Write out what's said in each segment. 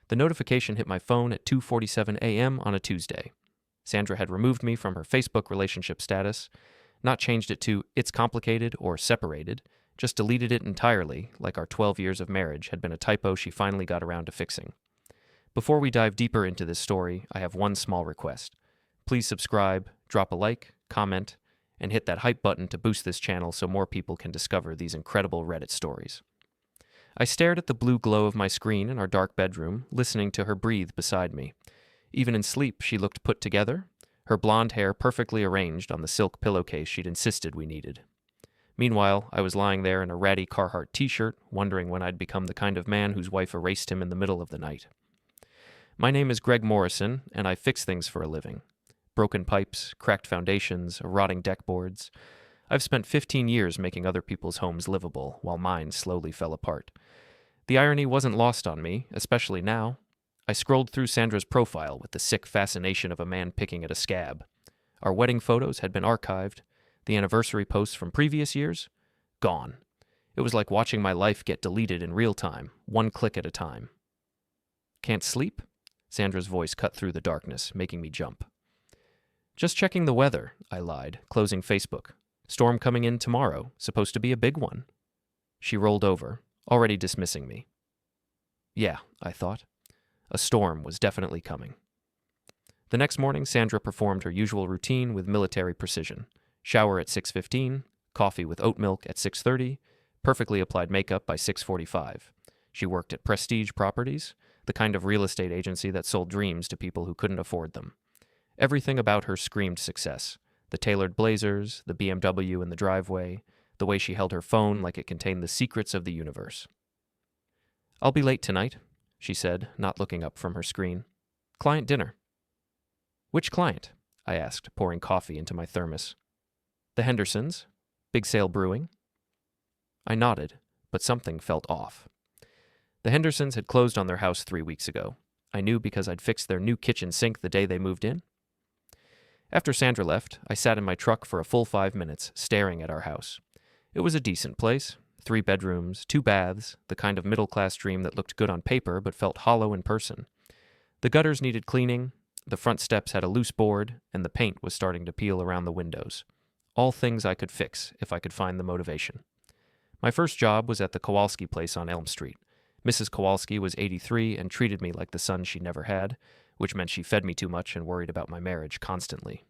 The notification hit my phone at 2:47 a.m. on a Tuesday. Sandra had removed me from her Facebook relationship status, not changed it to "it's complicated" or "separated," just deleted it entirely, like our 12 years of marriage had been a typo she finally got around to fixing. Before we dive deeper into this story, I have one small request. Please subscribe, drop a like, comment, and hit that hype button to boost this channel so more people can discover these incredible Reddit stories. I stared at the blue glow of my screen in our dark bedroom, listening to her breathe beside me. Even in sleep, she looked put together, her blonde hair perfectly arranged on the silk pillowcase she'd insisted we needed. Meanwhile, I was lying there in a ratty Carhartt t-shirt, wondering when I'd become the kind of man whose wife erased him in the middle of the night. My name is Greg Morrison, and I fix things for a living. Broken pipes, cracked foundations, rotting deck boards. I've spent 15 years making other people's homes livable, while mine slowly fell apart. The irony wasn't lost on me, especially now. I scrolled through Sandra's profile with the sick fascination of a man picking at a scab. Our wedding photos had been archived. The anniversary posts from previous years? Gone. It was like watching my life get deleted in real time, one click at a time. Can't sleep? Sandra's voice cut through the darkness, making me jump. Just checking the weather, I lied, closing Facebook. Storm coming in tomorrow, supposed to be a big one. She rolled over, already dismissing me. Yeah, I thought. A storm was definitely coming. The next morning, Sandra performed her usual routine with military precision. Shower at 6:15, coffee with oat milk at 6:30, perfectly applied makeup by 6:45. She worked at Prestige Properties, the kind of real estate agency that sold dreams to people who couldn't afford them. Everything about her screamed success. The tailored blazers, the BMW in the driveway, the way she held her phone like it contained the secrets of the universe. I'll be late tonight, she said, not looking up from her screen. Client dinner. Which client? I asked, pouring coffee into my thermos. The Hendersons. Big Sale Brewing. I nodded, but something felt off. The Hendersons had closed on their house 3 weeks ago. I knew because I'd fixed their new kitchen sink the day they moved in. After Sandra left, I sat in my truck for a full 5 minutes, staring at our house. It was a decent place. 3 bedrooms, 2 baths, the kind of middle-class dream that looked good on paper but felt hollow in person. The gutters needed cleaning, the front steps had a loose board, and the paint was starting to peel around the windows. All things I could fix if I could find the motivation. My first job was at the Kowalski place on Elm Street. Mrs. Kowalski was 83 and treated me like the son she never had, which meant she fed me too much and worried about my marriage constantly.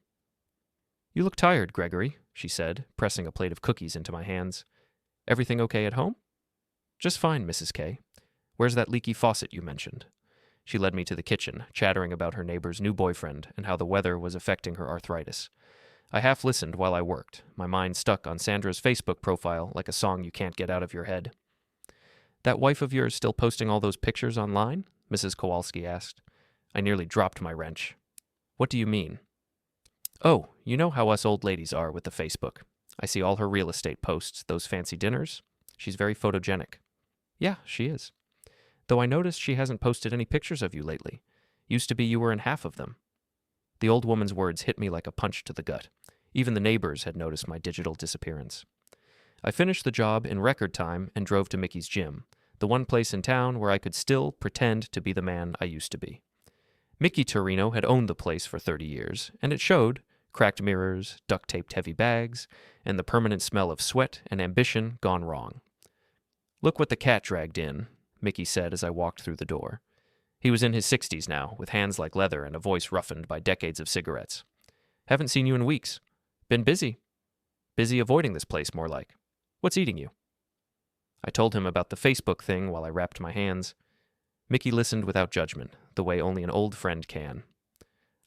You look tired, Gregory, she said, pressing a plate of cookies into my hands. Everything okay at home? Just fine, Mrs. K. Where's that leaky faucet you mentioned? She led me to the kitchen, chattering about her neighbor's new boyfriend and how the weather was affecting her arthritis. I half listened while I worked, my mind stuck on Sandra's Facebook profile like a song you can't get out of your head. That wife of yours still posting all those pictures online? Mrs. Kowalski asked. I nearly dropped my wrench. What do you mean? Oh, you know how us old ladies are with the Facebook. I see all her real estate posts, those fancy dinners. She's very photogenic. Yeah, she is. Though I noticed she hasn't posted any pictures of you lately. Used to be you were in half of them. The old woman's words hit me like a punch to the gut. Even the neighbors had noticed my digital disappearance. I finished the job in record time and drove to Mickey's gym, the one place in town where I could still pretend to be the man I used to be. Mickey Torino had owned the place for 30 years, and it showed: cracked mirrors, duct-taped heavy bags, and the permanent smell of sweat and ambition gone wrong. Look what the cat dragged in, Mickey said as I walked through the door. He was in his 60s now, with hands like leather and a voice roughened by decades of cigarettes. Haven't seen you in weeks. Been busy. Busy avoiding this place, more like. What's eating you? I told him about the Facebook thing while I wrapped my hands. Mickey listened without judgment, the way only an old friend can.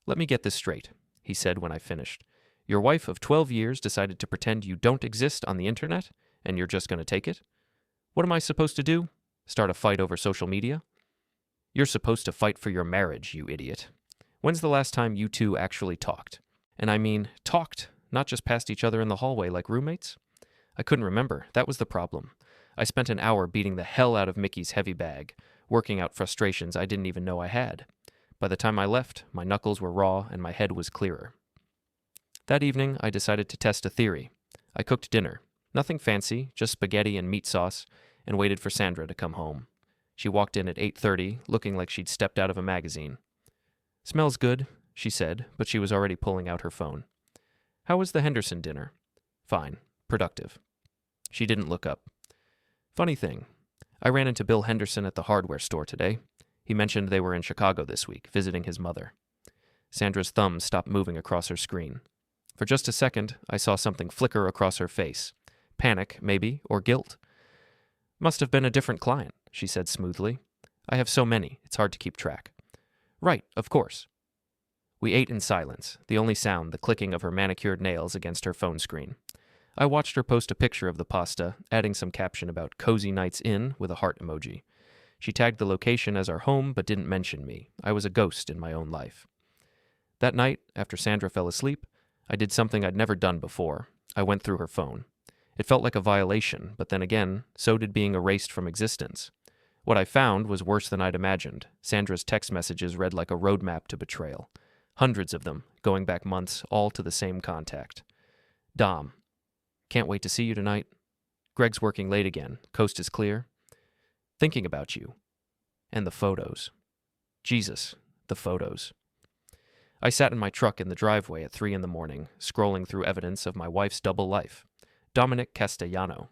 Let me get this straight, he said when I finished. Your wife of 12 years decided to pretend you don't exist on the internet, and you're just going to take it? What am I supposed to do? Start a fight over social media? You're supposed to fight for your marriage, you idiot. When's the last time you two actually talked? And I mean, talked, not just past each other in the hallway like roommates? I couldn't remember. That was the problem. I spent an hour beating the hell out of Mickey's heavy bag, working out frustrations I didn't even know I had. By the time I left, my knuckles were raw and my head was clearer. That evening, I decided to test a theory. I cooked dinner. Nothing fancy, just spaghetti and meat sauce, and waited for Sandra to come home. She walked in at 8:30, looking like she'd stepped out of a magazine. "Smells good," she said, but she was already pulling out her phone. "How was the Henderson dinner?" "Fine. Productive." She didn't look up. "Funny thing. I ran into Bill Henderson at the hardware store today. He mentioned they were in Chicago this week, visiting his mother." Sandra's thumb stopped moving across her screen. For just a second, I saw something flicker across her face. Panic, maybe, or guilt. "Must have been a different client," she said smoothly. "I have so many, it's hard to keep track." "Right, of course." We ate in silence, the only sound the clicking of her manicured nails against her phone screen. I watched her post a picture of the pasta, adding some caption about cozy nights in with a heart emoji. She tagged the location as our home but didn't mention me. I was a ghost in my own life. That night, after Sandra fell asleep, I did something I'd never done before. I went through her phone. It felt like a violation, but then again, so did being erased from existence. What I found was worse than I'd imagined. Sandra's text messages read like a roadmap to betrayal. Hundreds of them, going back months, all to the same contact. "Dom. Can't wait to see you tonight. Greg's working late again. Coast is clear. Thinking about you." And the photos. Jesus, the photos. I sat in my truck in the driveway at 3 a.m, scrolling through evidence of my wife's double life. Dominic Castellano.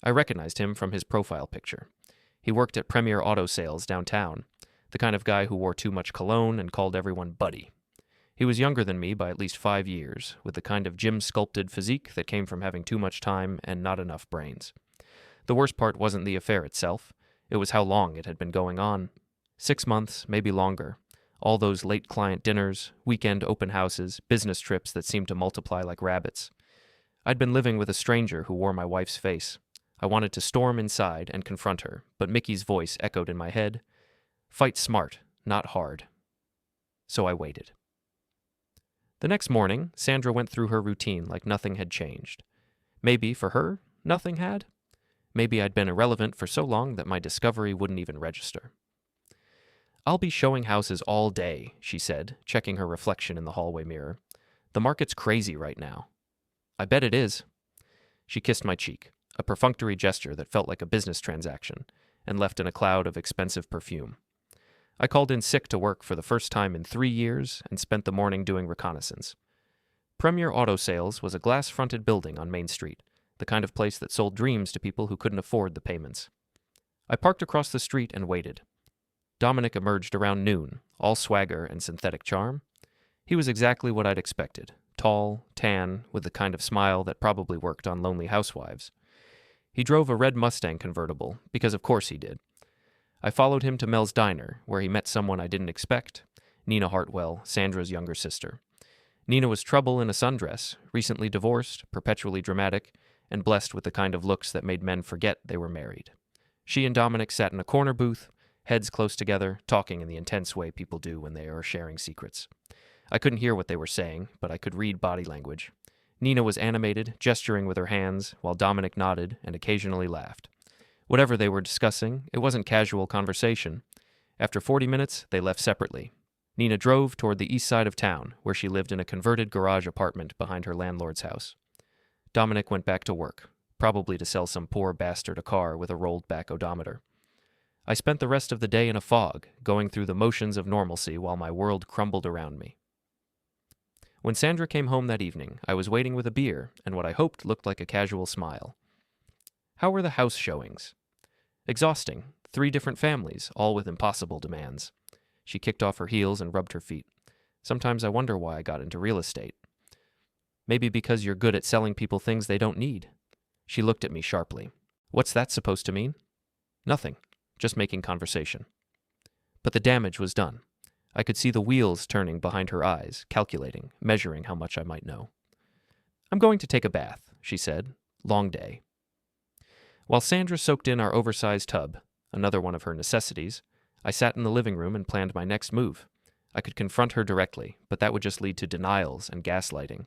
I recognized him from his profile picture. He worked at Premier Auto Sales downtown, the kind of guy who wore too much cologne and called everyone buddy. He was younger than me by at least 5 years, with the kind of gym-sculpted physique that came from having too much time and not enough brains. The worst part wasn't the affair itself. It was how long it had been going on. 6 months, maybe longer. All those late client dinners, weekend open houses, business trips that seemed to multiply like rabbits. I'd been living with a stranger who wore my wife's face. I wanted to storm inside and confront her, but Mickey's voice echoed in my head. "Fight smart, not hard." So I waited. The next morning, Sandra went through her routine like nothing had changed. Maybe, for her, nothing had. Maybe I'd been irrelevant for so long that my discovery wouldn't even register. "I'll be showing houses all day," she said, checking her reflection in the hallway mirror. "The market's crazy right now." "I bet it is." She kissed my cheek, a perfunctory gesture that felt like a business transaction, and left in a cloud of expensive perfume. I called in sick to work for the first time in 3 years and spent the morning doing reconnaissance. Premier Auto Sales was a glass-fronted building on Main Street, the kind of place that sold dreams to people who couldn't afford the payments. I parked across the street and waited. Dominic emerged around noon, all swagger and synthetic charm. He was exactly what I'd expected, tall, tan, with the kind of smile that probably worked on lonely housewives. He drove a red Mustang convertible, because of course he did. I followed him to Mel's Diner, where he met someone I didn't expect, Nina Hartwell, Sandra's younger sister. Nina was trouble in a sundress, recently divorced, perpetually dramatic, and blessed with the kind of looks that made men forget they were married. She and Dominic sat in a corner booth, heads close together, talking in the intense way people do when they are sharing secrets. I couldn't hear what they were saying, but I could read body language. Nina was animated, gesturing with her hands, while Dominic nodded and occasionally laughed. Whatever they were discussing, it wasn't casual conversation. After 40 minutes, they left separately. Nina drove toward the east side of town, where she lived in a converted garage apartment behind her landlord's house. Dominic went back to work, probably to sell some poor bastard a car with a rolled-back odometer. I spent the rest of the day in a fog, going through the motions of normalcy while my world crumbled around me. When Sandra came home that evening, I was waiting with a beer and what I hoped looked like a casual smile. "How were the house showings?" "Exhausting. 3 different families, all with impossible demands." She kicked off her heels and rubbed her feet. "Sometimes I wonder why I got into real estate." "Maybe because you're good at selling people things they don't need." She looked at me sharply. "What's that supposed to mean?" "Nothing. Just making conversation." But the damage was done. I could see the wheels turning behind her eyes, calculating, measuring how much I might know. "I'm going to take a bath," she said. "Long day." While Sandra soaked in our oversized tub, another one of her necessities, I sat in the living room and planned my next move. I could confront her directly, but that would just lead to denials and gaslighting.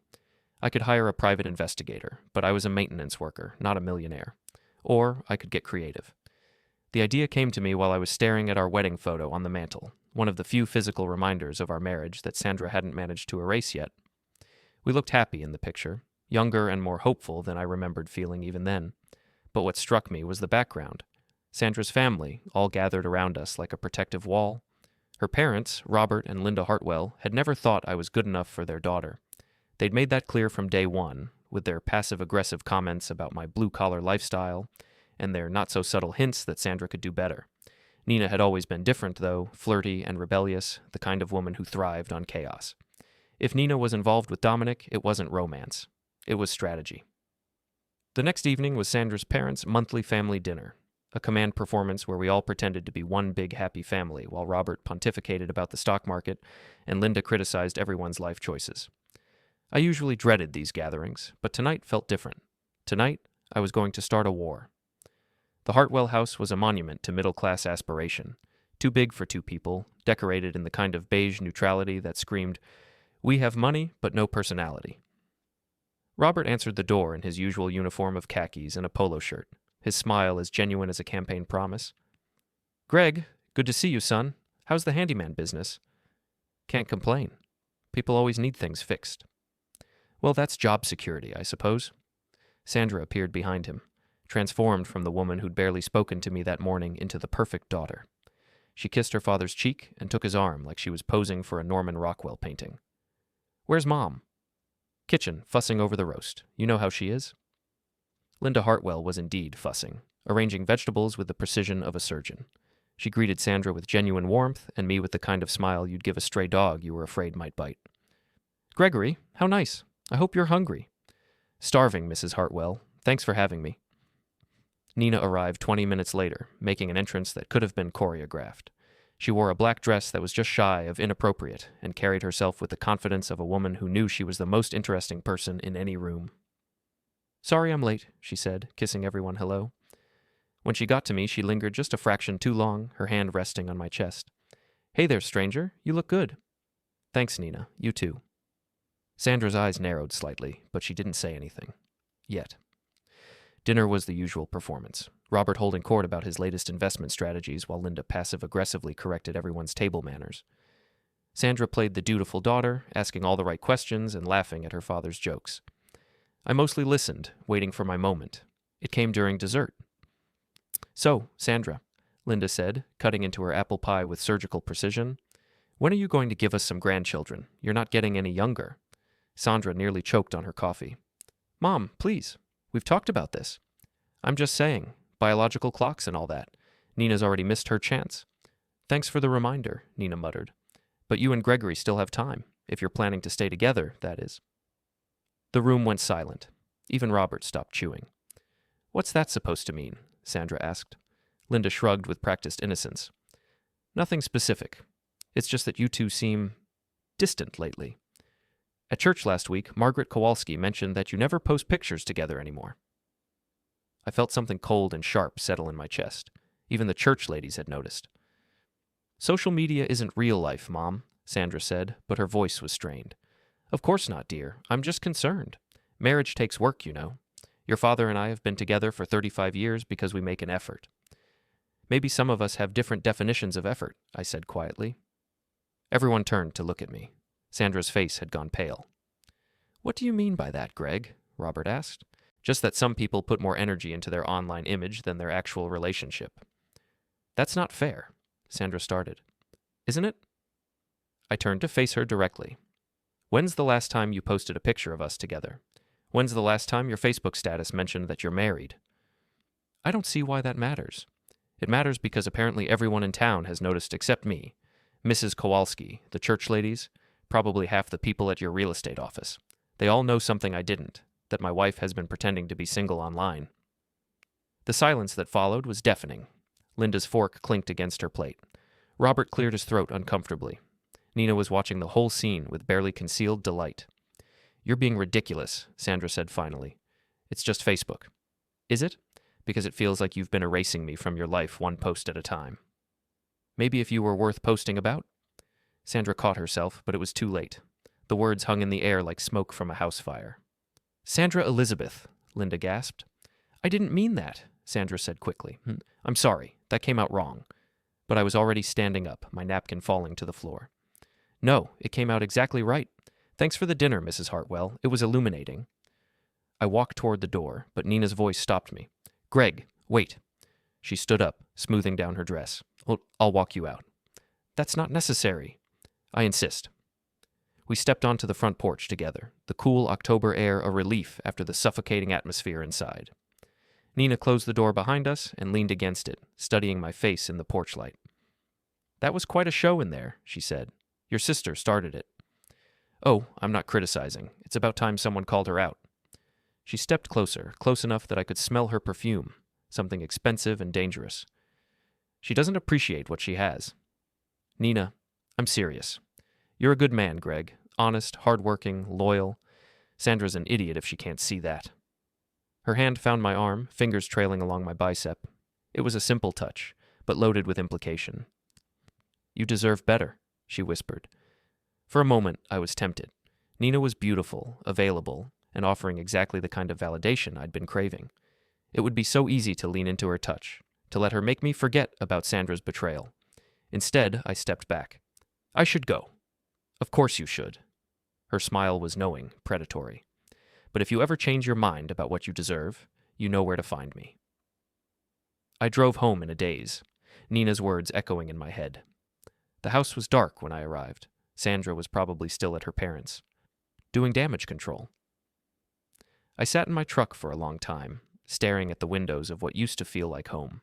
I could hire a private investigator, but I was a maintenance worker, not a millionaire. Or I could get creative. The idea came to me while I was staring at our wedding photo on the mantel, one of the few physical reminders of our marriage that Sandra hadn't managed to erase yet. We looked happy in the picture, younger and more hopeful than I remembered feeling even then. But what struck me was the background. Sandra's family all gathered around us like a protective wall. Her parents, Robert and Linda Hartwell, had never thought I was good enough for their daughter. They'd made that clear from day one, with their passive-aggressive comments about my blue-collar lifestyle and their not-so-subtle hints that Sandra could do better. Nina had always been different, though, flirty and rebellious, the kind of woman who thrived on chaos. If Nina was involved with Dominic, it wasn't romance. It was strategy. The next evening was Sandra's parents' monthly family dinner, a command performance where we all pretended to be one big happy family while Robert pontificated about the stock market and Linda criticized everyone's life choices. I usually dreaded these gatherings, but tonight felt different. Tonight, I was going to start a war. The Hartwell house was a monument to middle-class aspiration, too big for two people, decorated in the kind of beige neutrality that screamed, "We have money, but no personality." Robert answered the door in his usual uniform of khakis and a polo shirt, his smile as genuine as a campaign promise. "Greg, good to see you, son. How's the handyman business?" "Can't complain. People always need things fixed." "Well, that's job security, I suppose." Sandra appeared behind him, transformed from the woman who'd barely spoken to me that morning into the perfect daughter. She kissed her father's cheek and took his arm like she was posing for a Norman Rockwell painting. "Where's Mom?" "Kitchen, fussing over the roast. You know how she is." Linda Hartwell was indeed fussing, arranging vegetables with the precision of a surgeon. She greeted Sandra with genuine warmth and me with the kind of smile you'd give a stray dog you were afraid might bite. "Gregory, how nice. I hope you're hungry." "Starving, Mrs. Hartwell. Thanks for having me." Nina arrived 20 minutes later, making an entrance that could have been choreographed. She wore a black dress that was just shy of inappropriate and carried herself with the confidence of a woman who knew she was the most interesting person in any room. "Sorry I'm late," she said, kissing everyone hello. When she got to me, she lingered just a fraction too long, her hand resting on my chest. "Hey there, stranger. You look good." "Thanks, Nina. You too." Sandra's eyes narrowed slightly, but she didn't say anything. Yet. Dinner was the usual performance, Robert holding court about his latest investment strategies while Linda passive-aggressively corrected everyone's table manners. Sandra played the dutiful daughter, asking all the right questions and laughing at her father's jokes. I mostly listened, waiting for my moment. It came during dessert. "So, Sandra," Linda said, cutting into her apple pie with surgical precision, "when are you going to give us some grandchildren? You're not getting any younger." Sandra nearly choked on her coffee. "Mom, please. We've talked about this." "I'm just saying. Biological clocks and all that. Nina's already missed her chance." "Thanks for the reminder," Nina muttered. "But you and Gregory still have time, if you're planning to stay together, that is." The room went silent. Even Robert stopped chewing. "What's that supposed to mean?" Sandra asked. Linda shrugged with practiced innocence. "Nothing specific. It's just that you two seem distant lately. At church last week, Margaret Kowalski mentioned that you never post pictures together anymore." I felt something cold and sharp settle in my chest. Even the church ladies had noticed. "Social media isn't real life, Mom," Sandra said, but her voice was strained. "Of course not, dear. I'm just concerned. Marriage takes work, you know. Your father and I have been together for 35 years because we make an effort." "Maybe some of us have different definitions of effort," I said quietly. Everyone turned to look at me. Sandra's face had gone pale. "What do you mean by that, Greg?" Robert asked. "Just that some people put more energy into their online image than their actual relationship." "That's not fair," Sandra started. "Isn't it?" I turned to face her directly. "When's the last time you posted a picture of us together? When's the last time your Facebook status mentioned that you're married?" "I don't see why that matters." "It matters because apparently everyone in town has noticed except me. Mrs. Kowalski, the church ladies, probably half the people at your real estate office. They all know something I didn't, that my wife has been pretending to be single online." The silence that followed was deafening. Linda's fork clinked against her plate. Robert cleared his throat uncomfortably. Nina was watching the whole scene with barely concealed delight. "You're being ridiculous," Sandra said finally. "It's just Facebook." "Is it? Because it feels like you've been erasing me from your life one post at a time." "Maybe if you were worth posting about?" Sandra caught herself, but it was too late. The words hung in the air like smoke from a house fire. "Sandra Elizabeth," Linda gasped. "I didn't mean that," Sandra said quickly. "I'm sorry, that came out wrong." But I was already standing up, my napkin falling to the floor. "No, it came out exactly right. Thanks for the dinner, Mrs. Hartwell. It was illuminating." I walked toward the door, but Nina's voice stopped me. "Greg, wait." She stood up, smoothing down her dress. I'll walk you out. That's not necessary. I insist. We stepped onto the front porch together, the cool October air a relief after the suffocating atmosphere inside. Nina closed the door behind us and leaned against it, studying my face in the porch light. That was quite a show in there, she said. Your sister started it. Oh, I'm not criticizing. It's about time someone called her out. She stepped closer, close enough that I could smell her perfume, something expensive and dangerous. She doesn't appreciate what she has. Nina, I'm serious. You're a good man, Greg. Honest, hardworking, loyal. Sandra's an idiot if she can't see that. Her hand found my arm, fingers trailing along my bicep. It was a simple touch, but loaded with implication. You deserve better, she whispered. For a moment, I was tempted. Nina was beautiful, available, and offering exactly the kind of validation I'd been craving. It would be so easy to lean into her touch, to let her make me forget about Sandra's betrayal. Instead, I stepped back. I should go. Of course you should. Her smile was knowing, predatory. But if you ever change your mind about what you deserve, you know where to find me. I drove home in a daze, Nina's words echoing in my head. The house was dark when I arrived. Sandra was probably still at her parents', doing damage control. I sat in my truck for a long time, staring at the windows of what used to feel like home.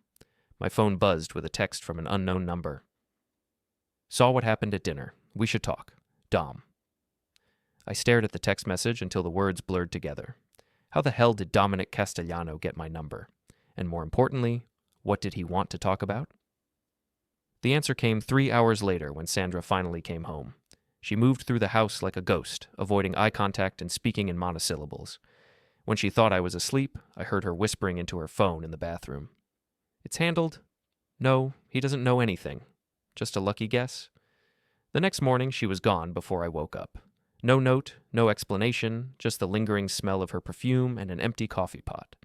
My phone buzzed with a text from an unknown number. Saw what happened at dinner. We should talk. Dom. I stared at the text message until the words blurred together. How the hell did Dominic Castellano get my number? And more importantly, what did he want to talk about? The answer came 3 hours later when Sandra finally came home. She moved through the house like a ghost, avoiding eye contact and speaking in monosyllables. When she thought I was asleep, I heard her whispering into her phone in the bathroom. It's handled. No, he doesn't know anything. Just a lucky guess. The next morning, she was gone before I woke up. No note, no explanation, just the lingering smell of her perfume and an empty coffee pot.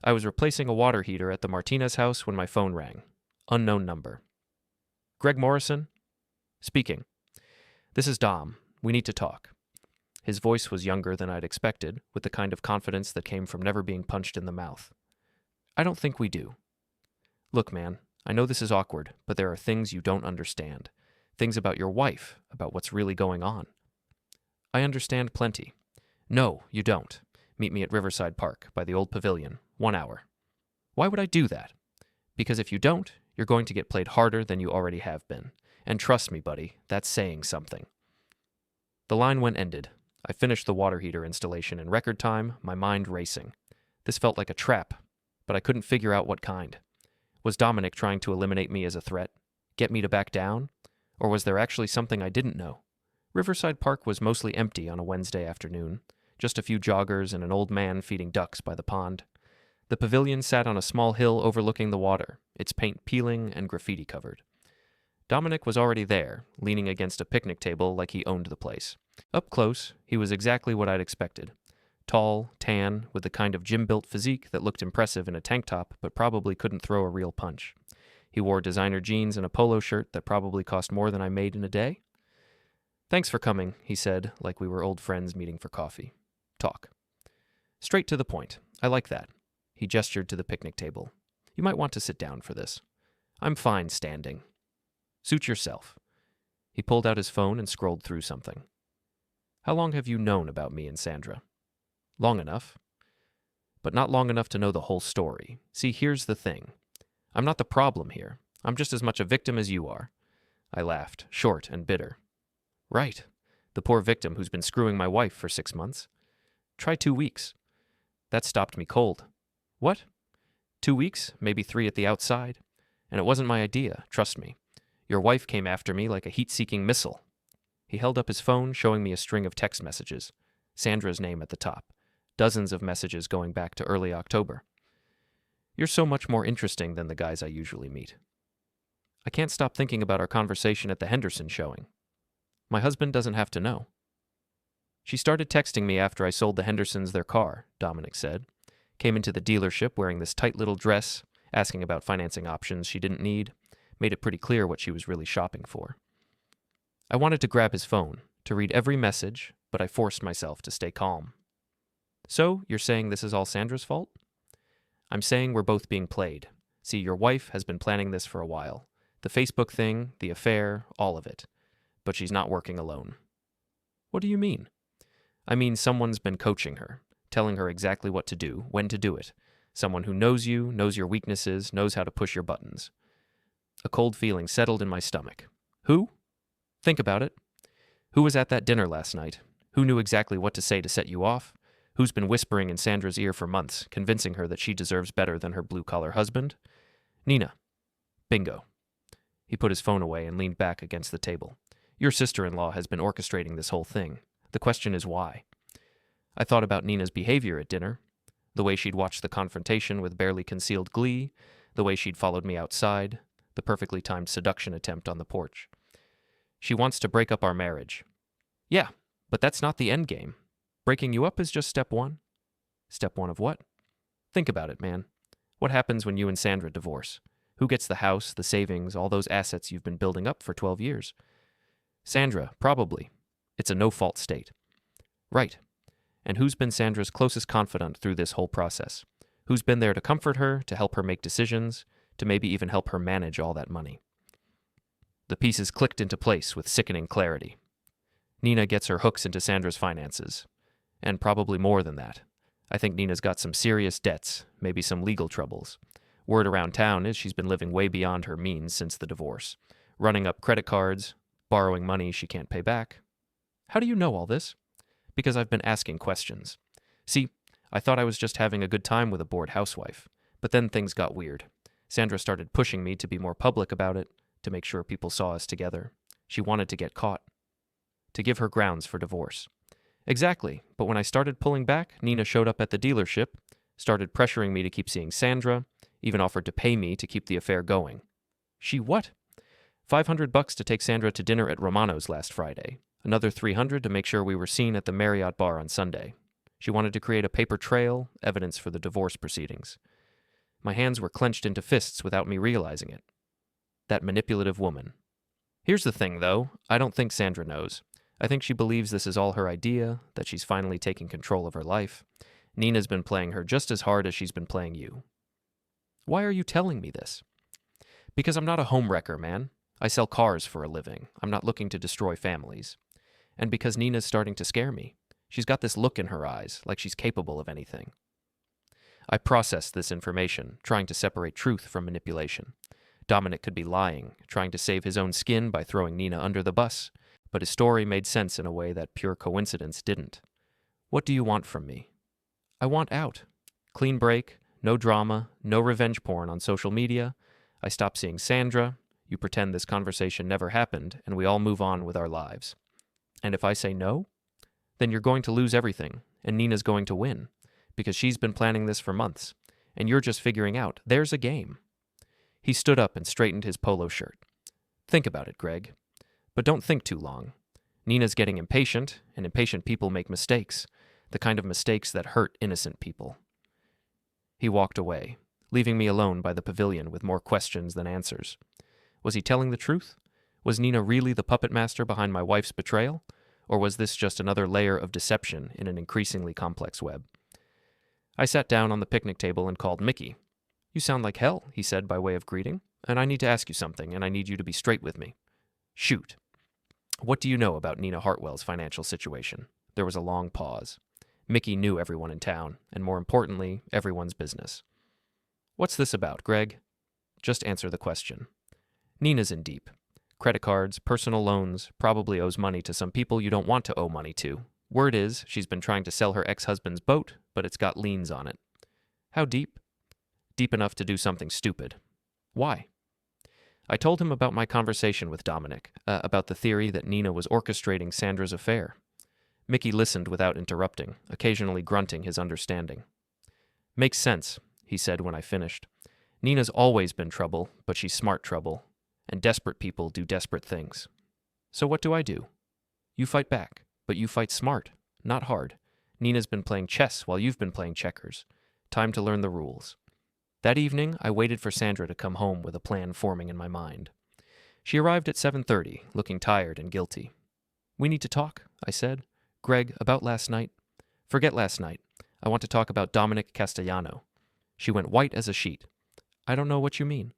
I was replacing a water heater at the Martinez house when my phone rang. Unknown number. Greg Morrison? Speaking. This is Dom. We need to talk. His voice was younger than I'd expected, with the kind of confidence that came from never being punched in the mouth. I don't think we do. Look, man, I know this is awkward, but there are things you don't understand. Things about your wife, about what's really going on. I understand plenty. No, you don't. Meet me at Riverside Park, by the old pavilion, 1 hour. Why would I do that? Because if you don't, you're going to get played harder than you already have been. And trust me, buddy, that's saying something. The line went ended. I finished the water heater installation in record time, my mind racing. This felt like a trap, but I couldn't figure out what kind. Was Dominic trying to eliminate me as a threat? Get me to back down? Or was there actually something I didn't know? Riverside Park was mostly empty on a Wednesday afternoon, just a few joggers and an old man feeding ducks by the pond. The pavilion sat on a small hill overlooking the water, its paint peeling and graffiti covered. Dominic was already there, leaning against a picnic table like he owned the place. Up close, he was exactly what I'd expected. Tall, tan, with the kind of gym-built physique that looked impressive in a tank top but probably couldn't throw a real punch. He wore designer jeans and a polo shirt that probably cost more than I made in a day. Thanks for coming, he said, like we were old friends meeting for coffee. Talk. Straight to the point. I like that. He gestured to the picnic table. You might want to sit down for this. I'm fine standing. Suit yourself. He pulled out his phone and scrolled through something. How long have you known about me and Sandra? Long enough. But not long enough to know the whole story. See, here's the thing. I'm not the problem here. I'm just as much a victim as you are. I laughed, short and bitter. Right. The poor victim who's been screwing my wife for 6 months. Try 2 weeks. That stopped me cold. What? 2 weeks, maybe 3 at the outside. And it wasn't my idea, trust me. Your wife came after me like a heat-seeking missile. He held up his phone, showing me a string of text messages. Sandra's name at the top. Dozens of messages going back to early October. You're so much more interesting than the guys I usually meet. I can't stop thinking about our conversation at the Henderson showing. My husband doesn't have to know. She started texting me after I sold the Hendersons their car, Dominic said. Came into the dealership wearing this tight little dress, asking about financing options she didn't need. Made it pretty clear what she was really shopping for. I wanted to grab his phone, to read every message, but I forced myself to stay calm. So, you're saying this is all Sandra's fault? I'm saying we're both being played. See, your wife has been planning this for a while. The Facebook thing, the affair, all of it. But she's not working alone. What do you mean? I mean, someone's been coaching her, telling her exactly what to do, when to do it. Someone who knows you, knows your weaknesses, knows how to push your buttons. A cold feeling settled in my stomach. Who? Think about it. Who was at that dinner last night? Who knew exactly what to say to set you off? Who's been whispering in Sandra's ear for months, convincing her that she deserves better than her blue-collar husband? Nina. Bingo. He put his phone away and leaned back against the table. Your sister-in-law has been orchestrating this whole thing. The question is why. I thought about Nina's behavior at dinner, the way she'd watched the confrontation with barely concealed glee, the way she'd followed me outside, the perfectly timed seduction attempt on the porch. She wants to break up our marriage. Yeah, but that's not the end game. Breaking you up is just step one. Step one of what? Think about it, man. What happens when you and Sandra divorce? Who gets the house, the savings, all those assets you've been building up for 12 years? Sandra, probably. It's a no-fault state. Right. And who's been Sandra's closest confidant through this whole process? Who's been there to comfort her, to help her make decisions, to maybe even help her manage all that money? The pieces clicked into place with sickening clarity. Nina gets her hooks into Sandra's finances. And probably more than that. I think Nina's got some serious debts, maybe some legal troubles. Word around town is she's been living way beyond her means since the divorce. Running up credit cards, borrowing money she can't pay back. How do you know all this? Because I've been asking questions. See, I thought I was just having a good time with a bored housewife. But then things got weird. Sandra started pushing me to be more public about it, to make sure people saw us together. She wanted to get caught. To give her grounds for divorce. Exactly, but when I started pulling back, Nina showed up at the dealership, started pressuring me to keep seeing Sandra, even offered to pay me to keep the affair going. She what? $500 to take Sandra to dinner at Romano's last Friday. Another $300 to make sure we were seen at the Marriott bar on Sunday. She wanted to create a paper trail, evidence for the divorce proceedings. My hands were clenched into fists without me realizing it. That manipulative woman. Here's the thing, though. I don't think Sandra knows. I think she believes this is all her idea, that she's finally taking control of her life. Nina's been playing her just as hard as she's been playing you. Why are you telling me this? Because I'm not a homewrecker, man. I sell cars for a living. I'm not looking to destroy families. And because Nina's starting to scare me. She's got this look in her eyes, like she's capable of anything. I processed this information, trying to separate truth from manipulation. Dominic could be lying, trying to save his own skin by throwing Nina under the bus, but his story made sense in a way that pure coincidence didn't. What do you want from me? I want out. Clean break, no drama, no revenge porn on social media. I stop seeing Sandra. You pretend this conversation never happened, and we all move on with our lives. And if I say no, then you're going to lose everything, and Nina's going to win, because she's been planning this for months, and you're just figuring out there's a game. He stood up and straightened his polo shirt. Think about it, Greg. But don't think too long. Nina's getting impatient, and impatient people make mistakes, the kind of mistakes that hurt innocent people. He walked away, leaving me alone by the pavilion with more questions than answers. Was he telling the truth? Was Nina really the puppet master behind my wife's betrayal? Or was this just another layer of deception in an increasingly complex web? I sat down on the picnic table and called Mickey. You sound like hell, he said by way of greeting, and I need to ask you something, and I need you to be straight with me. Shoot. What do you know about Nina Hartwell's financial situation? There was a long pause. Mickey knew everyone in town, and more importantly, everyone's business. What's this about, Greg? Just answer the question. Nina's in deep. Credit cards, personal loans, probably owes money to some people you don't want to owe money to. Word is, she's been trying to sell her ex-husband's boat, but it's got liens on it. How deep? Deep enough to do something stupid. Why? I told him about my conversation with Dominic, about the theory that Nina was orchestrating Sandra's affair. Mickey listened without interrupting, occasionally grunting his understanding. Makes sense, he said when I finished. Nina's always been trouble, but she's smart trouble, and desperate people do desperate things. So what do? You fight back, but you fight smart, not hard. Nina's been playing chess while you've been playing checkers. Time to learn the rules. That evening, I waited for Sandra to come home with a plan forming in my mind. She arrived at 7:30, looking tired and guilty. We need to talk, I said. Greg, about last night. Forget last night. I want to talk about Dominic Castellano. She went white as a sheet. I don't know what you mean.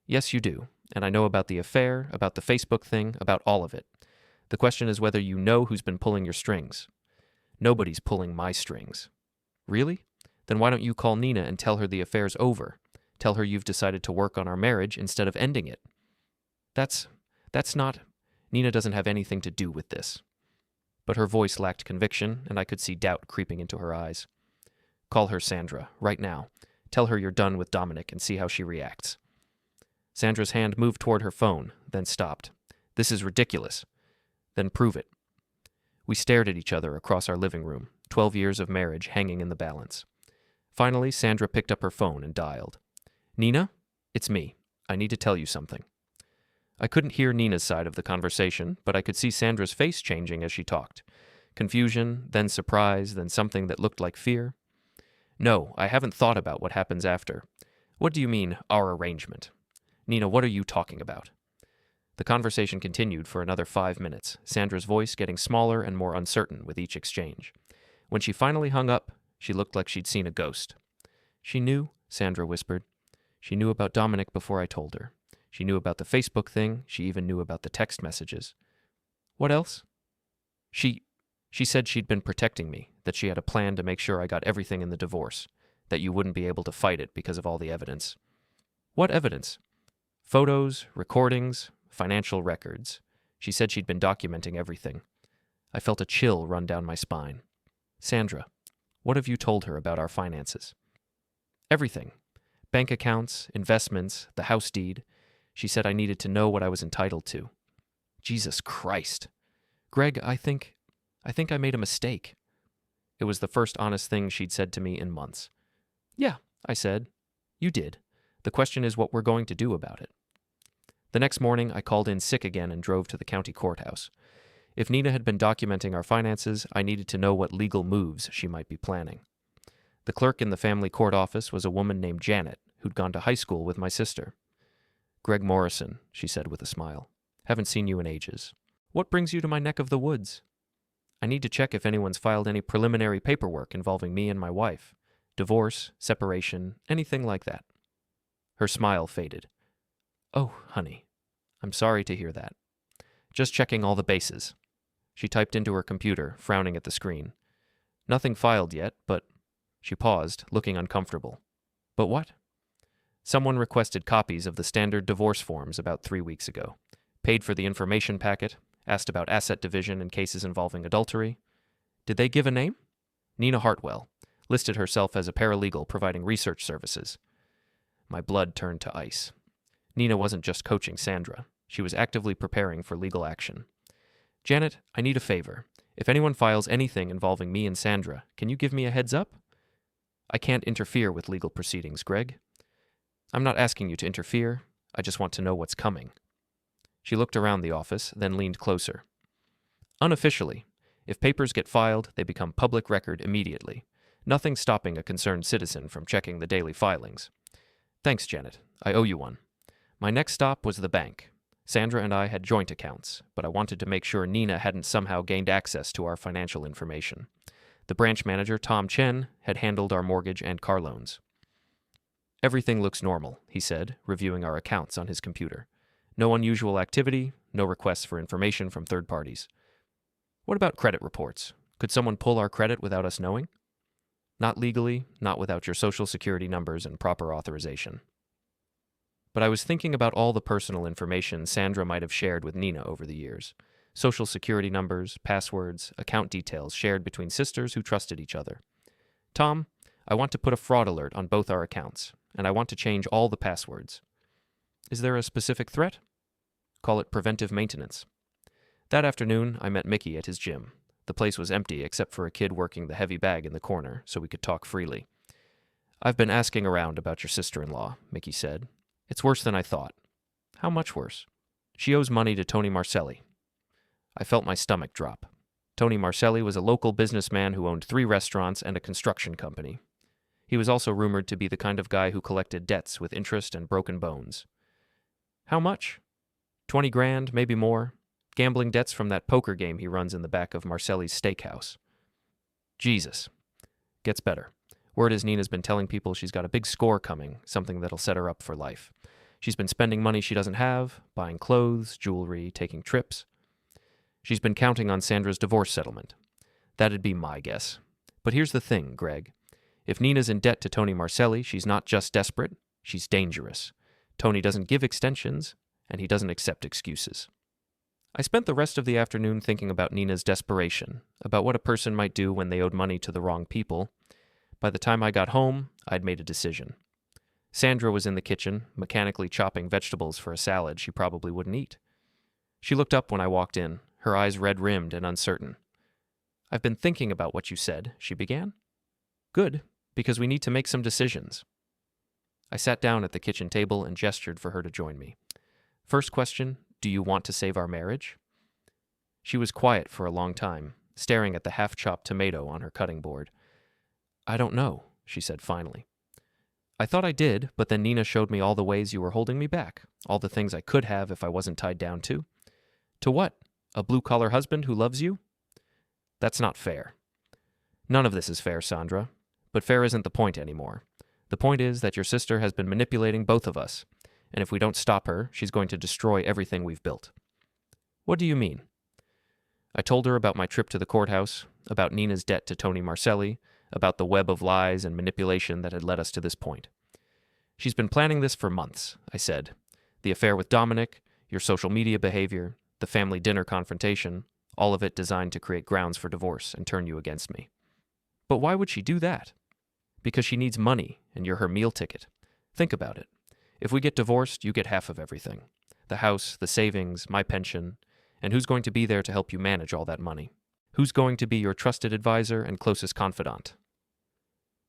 Yes, you do. And I know about the affair, about the Facebook thing, about all of it. The question is whether you know who's been pulling your strings. Nobody's pulling my strings. Really? Then why don't you call Nina and tell her the affair's over? Tell her you've decided to work on our marriage instead of ending it. That's not... Nina doesn't have anything to do with this. But her voice lacked conviction, and I could see doubt creeping into her eyes. Call her Sandra, right now. Tell her you're done with Dominic and see how she reacts. Sandra's hand moved toward her phone, then stopped. This is ridiculous. Then prove it. We stared at each other across our living room, 12 years of marriage hanging in the balance. Finally, Sandra picked up her phone and dialed. Nina, it's me. I need to tell you something. I couldn't hear Nina's side of the conversation, but I could see Sandra's face changing as she talked. Confusion, then surprise, then something that looked like fear. No, I haven't thought about what happens after. What do you mean, our arrangement? Nina, what are you talking about? The conversation continued for another 5 minutes, Sandra's voice getting smaller and more uncertain with each exchange. When she finally hung up, she looked like she'd seen a ghost. She knew, Sandra whispered. She knew about Dominic before I told her. She knew about the Facebook thing. She even knew about the text messages. What else? She said she'd been protecting me, that she had a plan to make sure I got everything in the divorce, that you wouldn't be able to fight it because of all the evidence. What evidence? Photos, recordings, financial records. She said she'd been documenting everything. I felt a chill run down my spine. Sandra, what have you told her about our finances? Everything. Bank accounts, investments, the house deed. She said I needed to know what I was entitled to. Jesus Christ. Greg, I think I made a mistake. It was the first honest thing she'd said to me in months. Yeah, I said. You did. The question is what we're going to do about it. The next morning, I called in sick again and drove to the county courthouse. If Nina had been documenting our finances, I needed to know what legal moves she might be planning. The clerk in the family court office was a woman named Janet, who'd gone to high school with my sister. Greg Morrison, she said with a smile. Haven't seen you in ages. What brings you to my neck of the woods? I need to check if anyone's filed any preliminary paperwork involving me and my wife. Divorce, separation, anything like that. Her smile faded. Oh, honey, I'm sorry to hear that. Just checking all the bases. She typed into her computer, frowning at the screen. Nothing filed yet, but... She paused, looking uncomfortable. But what? Someone requested copies of the standard divorce forms about 3 weeks ago. Paid for the information packet, asked about asset division in cases involving adultery. Did they give a name? Nina Hartwell. Listed herself as a paralegal providing research services. My blood turned to ice. Nina wasn't just coaching Sandra. She was actively preparing for legal action. Janet, I need a favor. If anyone files anything involving me and Sandra, can you give me a heads up? I can't interfere with legal proceedings, Greg. I'm not asking you to interfere. I just want to know what's coming. She looked around the office, then leaned closer. Unofficially, if papers get filed, they become public record immediately. Nothing stopping a concerned citizen from checking the daily filings. Thanks, Janet. I owe you one. My next stop was the bank. Sandra and I had joint accounts, but I wanted to make sure Nina hadn't somehow gained access to our financial information. The branch manager, Tom Chen, had handled our mortgage and car loans. Everything looks normal, he said, reviewing our accounts on his computer. No unusual activity, no requests for information from third parties. What about credit reports? Could someone pull our credit without us knowing? Not legally, not without your social security numbers and proper authorization. But I was thinking about all the personal information Sandra might have shared with Nina over the years. Social security numbers, passwords, account details shared between sisters who trusted each other. Tom, I want to put a fraud alert on both our accounts, and I want to change all the passwords. Is there a specific threat? Call it preventive maintenance. That afternoon, I met Mickey at his gym. The place was empty except for a kid working the heavy bag in the corner, so we could talk freely. I've been asking around about your sister-in-law, Mickey said. It's worse than I thought. How much worse? She owes money to Tony Marcelli. I felt my stomach drop. Tony Marcelli was a local businessman who owned 3 restaurants and a construction company. He was also rumored to be the kind of guy who collected debts with interest and broken bones. How much? 20 grand, maybe more. Gambling debts from that poker game he runs in the back of Marcelli's steakhouse. Jesus. Gets better. Word is Nina's been telling people she's got a big score coming, something that'll set her up for life. She's been spending money she doesn't have, buying clothes, jewelry, taking trips. She's been counting on Sandra's divorce settlement. That'd be my guess. But here's the thing, Greg. If Nina's in debt to Tony Marcelli, she's not just desperate, she's dangerous. Tony doesn't give extensions, and he doesn't accept excuses. I spent the rest of the afternoon thinking about Nina's desperation, about what a person might do when they owed money to the wrong people. By the time I got home, I'd made a decision. Sandra was in the kitchen, mechanically chopping vegetables for a salad she probably wouldn't eat. She looked up when I walked in, her eyes red-rimmed and uncertain. "I've been thinking about what you said," she began. "Good, because we need to make some decisions." I sat down at the kitchen table and gestured for her to join me. "First question, do you want to save our marriage?" She was quiet for a long time, staring at the half-chopped tomato on her cutting board. "I don't know," she said finally. "I thought I did, but then Nina showed me all the ways you were holding me back, all the things I could have if I wasn't tied down to." "To what? A blue-collar husband who loves you?" "That's not fair." "None of this is fair, Sandra. But fair isn't the point anymore. The point is that your sister has been manipulating both of us, and if we don't stop her, she's going to destroy everything we've built." "What do you mean?" I told her about my trip to the courthouse, about Nina's debt to Tony Marcelli, about the web of lies and manipulation that had led us to this point. "She's been planning this for months," I said. "The affair with Dominic, your social media behavior, the family dinner confrontation, all of it designed to create grounds for divorce and turn you against me." "But why would she do that?" "Because she needs money, and you're her meal ticket. Think about it. If we get divorced, you get half of everything. The house, the savings, my pension. And who's going to be there to help you manage all that money? Who's going to be your trusted advisor and closest confidant?"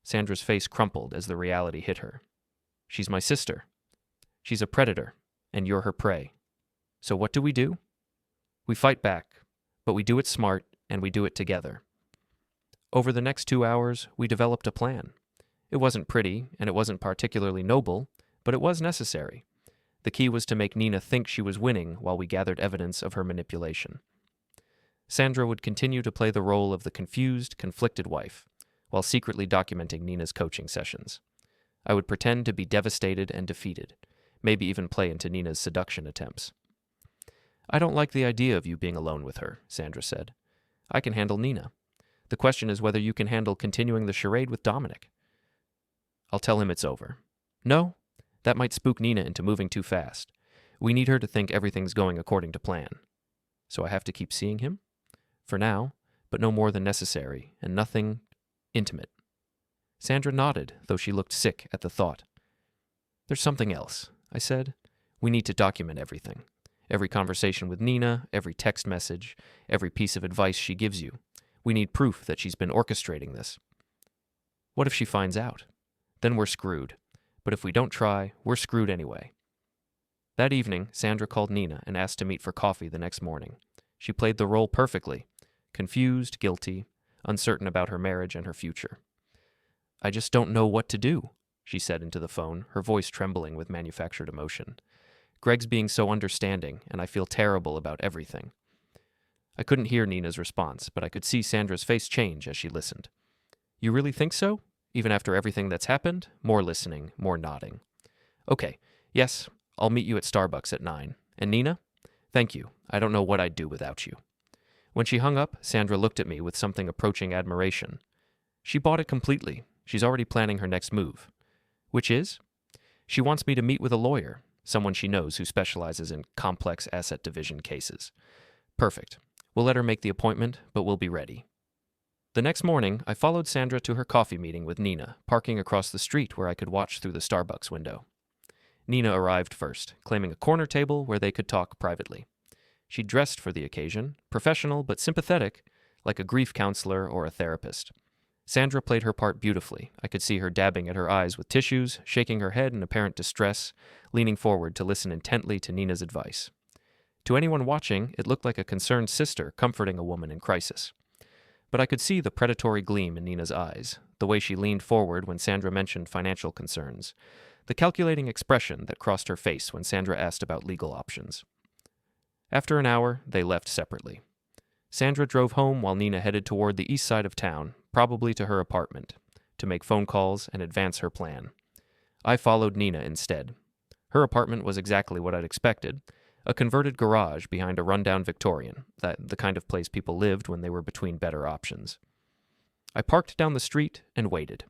Sandra's face crumpled as the reality hit her. "She's my sister. She's a predator, and you're her prey. So what do? We fight back, but we do it smart, and we do it together." Over the next 2 hours, we developed a plan. It wasn't pretty, and it wasn't particularly noble, but it was necessary. The key was to make Nina think she was winning while we gathered evidence of her manipulation. Sandra would continue to play the role of the confused, conflicted wife, while secretly documenting Nina's coaching sessions. I would pretend to be devastated and defeated, maybe even play into Nina's seduction attempts. "I don't like the idea of you being alone with her," Sandra said. "I can handle Nina. The question is whether you can handle continuing the charade with Dominic." "I'll tell him it's over." "No, that might spook Nina into moving too fast. We need her to think everything's going according to plan." "So I have to keep seeing him?" "For now, but no more than necessary, and nothing intimate." Sandra nodded, though she looked sick at the thought. "There's something else," I said. "We need to document everything. Every conversation with Nina, every text message, every piece of advice she gives you. We need proof that she's been orchestrating this." "What if she finds out? Then we're screwed. But if we don't try, we're screwed anyway." That evening, Sandra called Nina and asked to meet for coffee the next morning. She played the role perfectly, confused, guilty, uncertain about her marriage and her future. "I just don't know what to do," she said into the phone, her voice trembling with manufactured emotion. "Greg's being so understanding, and I feel terrible about everything." I couldn't hear Nina's response, but I could see Sandra's face change as she listened. "You really think so? Even after everything that's happened?" More listening, more nodding. "Okay, yes, I'll meet you at Starbucks at 9. And Nina? Thank you. I don't know what I'd do without you." When she hung up, Sandra looked at me with something approaching admiration. "She bought it completely. She's already planning her next move." "Which is?" "She wants me to meet with a lawyer, someone she knows who specializes in complex asset division cases." "Perfect. We'll let her make the appointment, but we'll be ready." The next morning, I followed Sandra to her coffee meeting with Nina, parking across the street where I could watch through the Starbucks window. Nina arrived first, claiming a corner table where they could talk privately. She dressed for the occasion, professional but sympathetic, like a grief counselor or a therapist. Sandra played her part beautifully. I could see her dabbing at her eyes with tissues, shaking her head in apparent distress, leaning forward to listen intently to Nina's advice. To anyone watching, it looked like a concerned sister comforting a woman in crisis. But I could see the predatory gleam in Nina's eyes, the way she leaned forward when Sandra mentioned financial concerns, the calculating expression that crossed her face when Sandra asked about legal options. After an hour, they left separately. Sandra drove home while Nina headed toward the east side of town, probably to her apartment, to make phone calls and advance her plan. I followed Nina instead. Her apartment was exactly what I'd expected, a converted garage behind a rundown Victorian, the kind of place people lived when they were between better options. I parked down the street and waited.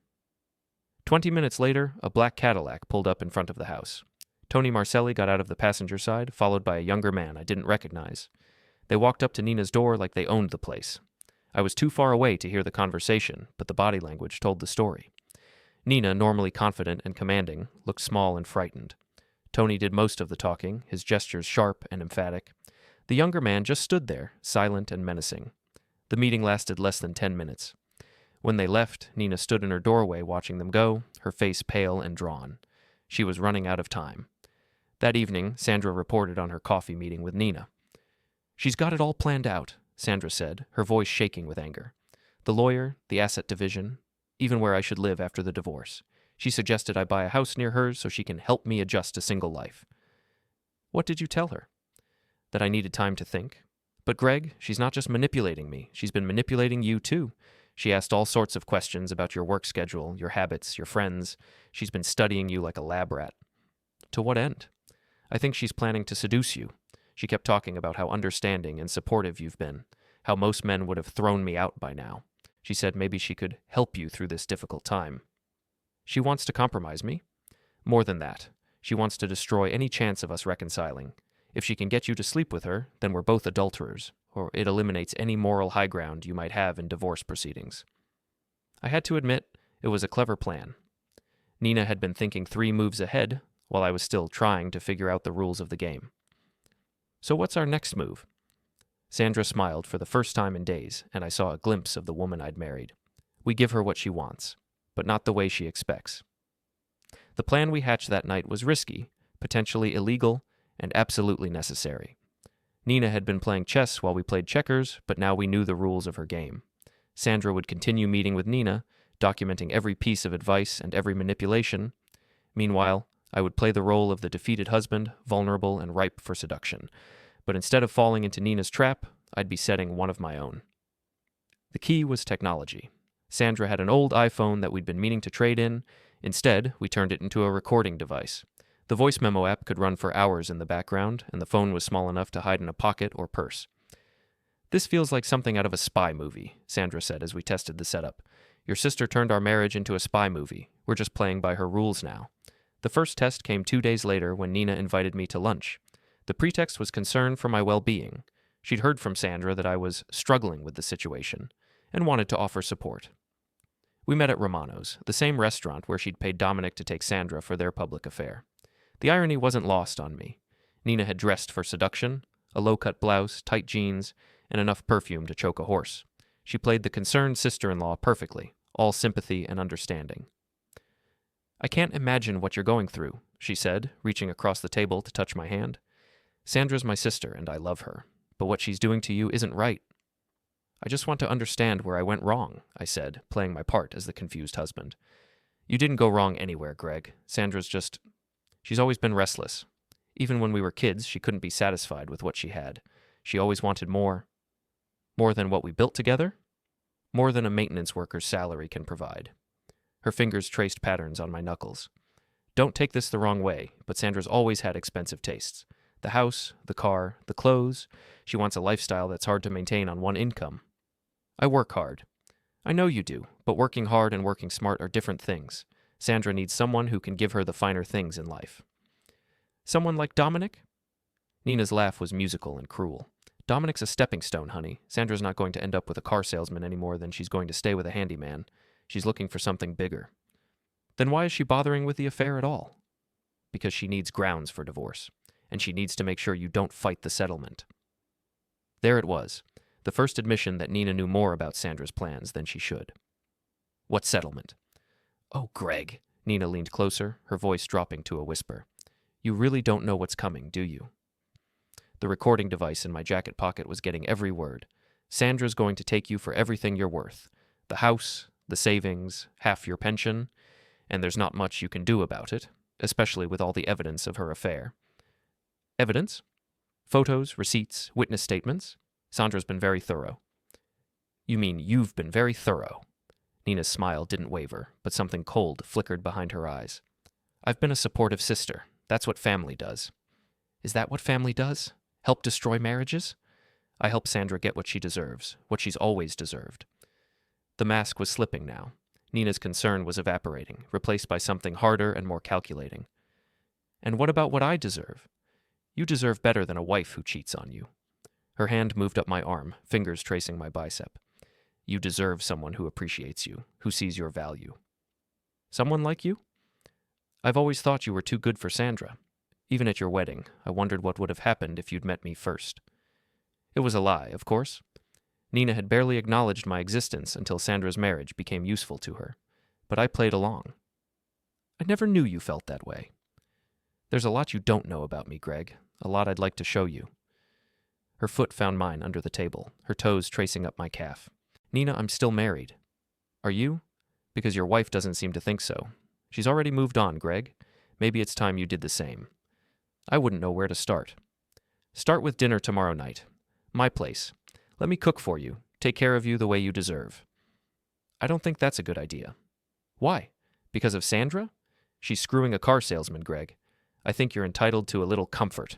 20 minutes later, a black Cadillac pulled up in front of the house. Tony Marcelli got out of the passenger side, followed by a younger man I didn't recognize. They walked up to Nina's door like they owned the place. I was too far away to hear the conversation, but the body language told the story. Nina, normally confident and commanding, looked small and frightened. Tony did most of the talking, his gestures sharp and emphatic. The younger man just stood there, silent and menacing. The meeting lasted less than 10 minutes. When they left, Nina stood in her doorway watching them go, her face pale and drawn. She was running out of time. That evening, Sandra reported on her coffee meeting with Nina. "She's got it all planned out," Sandra said, her voice shaking with anger. "The lawyer, the asset division, even where I should live after the divorce. She suggested I buy a house near hers so she can help me adjust to single life." "What did you tell her?" "That I needed time to think. But Greg, she's not just manipulating me. She's been manipulating you too. She asked all sorts of questions about your work schedule, your habits, your friends. She's been studying you like a lab rat." "To what end?" "I think she's planning to seduce you. She kept talking about how understanding and supportive you've been, how most men would have thrown me out by now. She said maybe she could help you through this difficult time." "She wants to compromise me?" "More than that. She wants to destroy any chance of us reconciling. If she can get you to sleep with her, then we're both adulterers, or it eliminates any moral high ground you might have in divorce proceedings." I had to admit, it was a clever plan. Nina had been thinking 3 moves ahead, while I was still trying to figure out the rules of the game. "So what's our next move?" Sandra smiled for the first time in days, and I saw a glimpse of the woman I'd married. "We give her what she wants, but not the way she expects." The plan we hatched that night was risky, potentially illegal, and absolutely necessary. Nina had been playing chess while we played checkers, but now we knew the rules of her game. Sandra would continue meeting with Nina, documenting every piece of advice and every manipulation. Meanwhile, I would play the role of the defeated husband, vulnerable and ripe for seduction. But instead of falling into Nina's trap, I'd be setting one of my own. The key was technology. Sandra had an old iPhone that we'd been meaning to trade in. Instead, we turned it into a recording device. The voice memo app could run for hours in the background, and the phone was small enough to hide in a pocket or purse. "This feels like something out of a spy movie," Sandra said as we tested the setup. "Your sister turned our marriage into a spy movie. We're just playing by her rules now." The first test came 2 days later when Nina invited me to lunch. The pretext was concern for my well-being. She'd heard from Sandra that I was struggling with the situation and wanted to offer support. We met at Romano's, the same restaurant where she'd paid Dominic to take Sandra for their public affair. The irony wasn't lost on me. Nina had dressed for seduction, a low-cut blouse, tight jeans, and enough perfume to choke a horse. She played the concerned sister-in-law perfectly, all sympathy and understanding. "I can't imagine what you're going through," she said, reaching across the table to touch my hand. "Sandra's my sister, and I love her, but what she's doing to you isn't right." "I just want to understand where I went wrong," I said, playing my part as the confused husband. "You didn't go wrong anywhere, Greg. She's always been restless. Even when we were kids, she couldn't be satisfied with what she had. She always wanted more. More than what we built together? More than a maintenance worker's salary can provide." Her fingers traced patterns on my knuckles. "Don't take this the wrong way, but Sandra's always had expensive tastes. The house, the car, the clothes. She wants a lifestyle that's hard to maintain on one income. I work hard. I know you do, but working hard and working smart are different things. Sandra needs someone who can give her the finer things in life." "Someone like Dominic?" Nina's laugh was musical and cruel. "Dominic's a stepping stone, honey. Sandra's not going to end up with a car salesman any more than she's going to stay with a handyman. She's looking for something bigger." "Then why is she bothering with the affair at all?" "Because she needs grounds for divorce, and she needs to make sure you don't fight the settlement." There it was, the first admission that Nina knew more about Sandra's plans than she should. "What settlement?" "Oh, Greg." Nina leaned closer, her voice dropping to a whisper. "You really don't know what's coming, do you?" The recording device in my jacket pocket was getting every word. "Sandra's going to take you for everything you're worth. The house, the savings, half your pension, and there's not much you can do about it, especially with all the evidence of her affair." "Evidence?" "Photos, receipts, witness statements. Sandra's been very thorough." "You mean you've been very thorough?" Nina's smile didn't waver, but something cold flickered behind her eyes. I've been a supportive sister. That's what family does. Is that what family does? Help destroy marriages? I help Sandra get what she deserves, what she's always deserved. The mask was slipping now. Nina's concern was evaporating, replaced by something harder and more calculating. And what about what I deserve? You deserve better than a wife who cheats on you. Her hand moved up my arm, fingers tracing my bicep. You deserve someone who appreciates you, who sees your value. Someone like you? I've always thought you were too good for Sandra. Even at your wedding, I wondered what would have happened if you'd met me first. It was a lie, of course. Nina had barely acknowledged my existence until Sandra's marriage became useful to her. But I played along. I never knew you felt that way. There's a lot you don't know about me, Greg. A lot I'd like to show you. Her foot found mine under the table, her toes tracing up my calf. Nina, I'm still married. Are you? Because your wife doesn't seem to think so. She's already moved on, Greg. Maybe it's time you did the same. I wouldn't know where to start. Start with dinner tomorrow night. My place. Let me cook for you, take care of you the way you deserve. I don't think that's a good idea. Why? Because of Sandra? She's screwing a car salesman, Greg. I think you're entitled to a little comfort.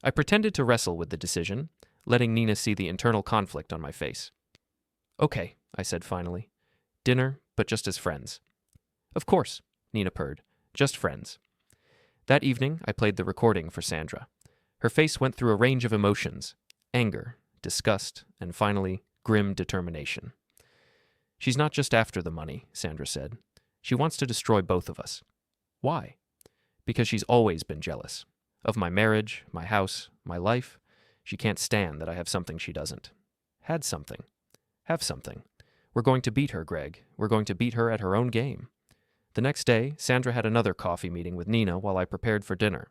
I pretended to wrestle with the decision, letting Nina see the internal conflict on my face. Okay, I said finally. Dinner, but just as friends. Of course, Nina purred. Just friends. That evening, I played the recording for Sandra. Her face went through a range of emotions. Anger, disgust, and finally, grim determination. She's not just after the money, Sandra said. She wants to destroy both of us. Why? Because she's always been jealous. Of my marriage, my house, my life. She can't stand that I have something she doesn't. Had something. Have something. We're going to beat her, Greg. We're going to beat her at her own game. The next day, Sandra had another coffee meeting with Nina while I prepared for dinner.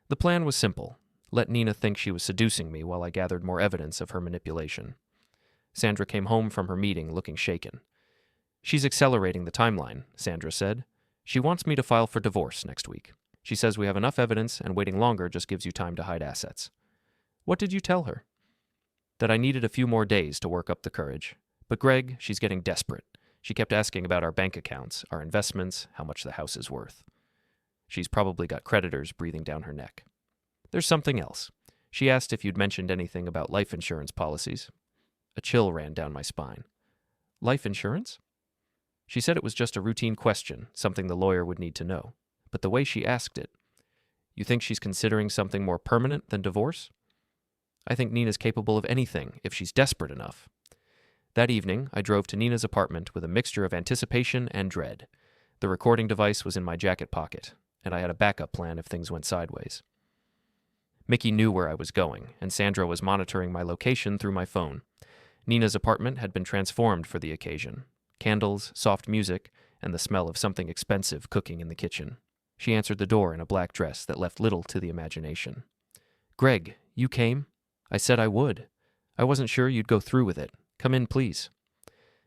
The plan was simple. Let Nina think she was seducing me while I gathered more evidence of her manipulation. Sandra came home from her meeting looking shaken. She's accelerating the timeline, Sandra said. She wants me to file for divorce next week. She says we have enough evidence and waiting longer just gives you time to hide assets. What did you tell her? That I needed a few more days to work up the courage. But Greg, she's getting desperate. She kept asking about our bank accounts, our investments, how much the house is worth. She's probably got creditors breathing down her neck. There's something else. She asked if you'd mentioned anything about life insurance policies. A chill ran down my spine. Life insurance? She said it was just a routine question, something the lawyer would need to know. But the way she asked it, you think she's considering something more permanent than divorce? I think Nina's capable of anything if she's desperate enough. That evening, I drove to Nina's apartment with a mixture of anticipation and dread. The recording device was in my jacket pocket, and I had a backup plan if things went sideways. Mickey knew where I was going, and Sandra was monitoring my location through my phone. Nina's apartment had been transformed for the occasion. Candles, soft music, and the smell of something expensive cooking in the kitchen. She answered the door in a black dress that left little to the imagination. Greg, you came? I said I would. I wasn't sure you'd go through with it. Come in, please.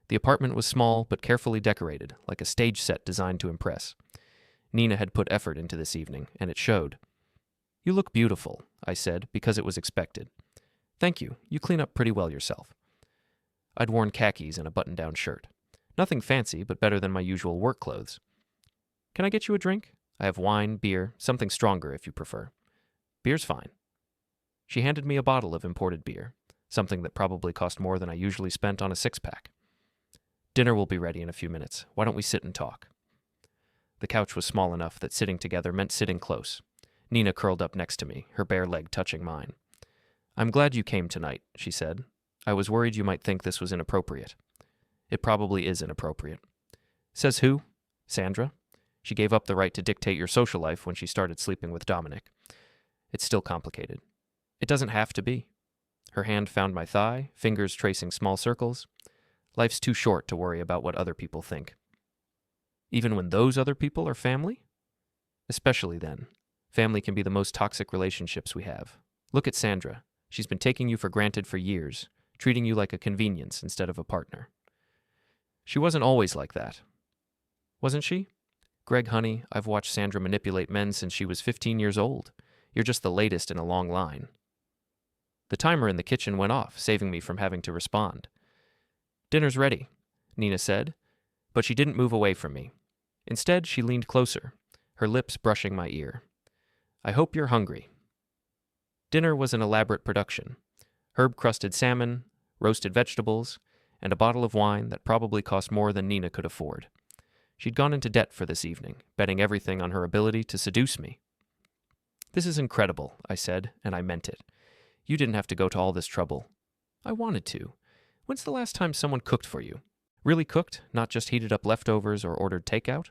The apartment was small but carefully decorated, like a stage set designed to impress. Nina had put effort into this evening, and it showed. You look beautiful, I said, because it was expected. Thank you. You clean up pretty well yourself. I'd worn khakis and a button-down shirt. Nothing fancy, but better than my usual work clothes. Can I get you a drink? I have wine, beer, something stronger if you prefer. Beer's fine. She handed me a bottle of imported beer, something that probably cost more than I usually spent on a six-pack. Dinner will be ready in a few minutes. Why don't we sit and talk? The couch was small enough that sitting together meant sitting close. Nina curled up next to me, her bare leg touching mine. I'm glad you came tonight, she said. I was worried you might think this was inappropriate. It probably is inappropriate. Says who? Sandra. She gave up the right to dictate your social life when she started sleeping with Dominic. It's still complicated. It doesn't have to be. Her hand found my thigh, fingers tracing small circles. Life's too short to worry about what other people think. Even when those other people are family? Especially then. Family can be the most toxic relationships we have. Look at Sandra. She's been taking you for granted for years, treating you like a convenience instead of a partner. She wasn't always like that. Wasn't she? Greg, honey, I've watched Sandra manipulate men since she was 15 years old. You're just the latest in a long line. The timer in the kitchen went off, saving me from having to respond. Dinner's ready. Nina said, but she didn't move away from me. Instead, she leaned closer, her lips brushing my ear. I hope you're hungry. Dinner was an elaborate production. Herb-crusted salmon, roasted vegetables, and a bottle of wine that probably cost more than Nina could afford. She'd gone into debt for this evening, betting everything on her ability to seduce me. This is incredible, I said, and I meant it. You didn't have to go to all this trouble. I wanted to. When's the last time someone cooked for you? Really cooked, not just heated up leftovers or ordered takeout?